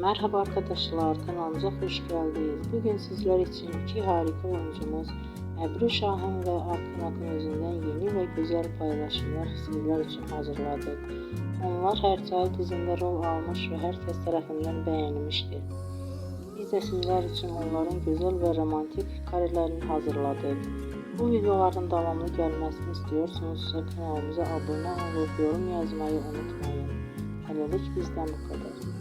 Merhaba arkadaşlar, kanalımıza hoş geldiniz. Bugün sizler için iki harika oyuncumuz Ebru Şahin ve Akın Akınözü'nden yeni ve güzel paylaşımlar sizler için hazırladık. Onlar her çay dizinde rol almış ve herkes tarafından beğenilmiştir. Biz de sizler için onların güzel ve romantik karelerini hazırladık. Bu videoların devamlı gelmesini istiyorsanız kanalımıza abone olup yorum yazmayı unutmayın. Hələlik bizden bu kadar.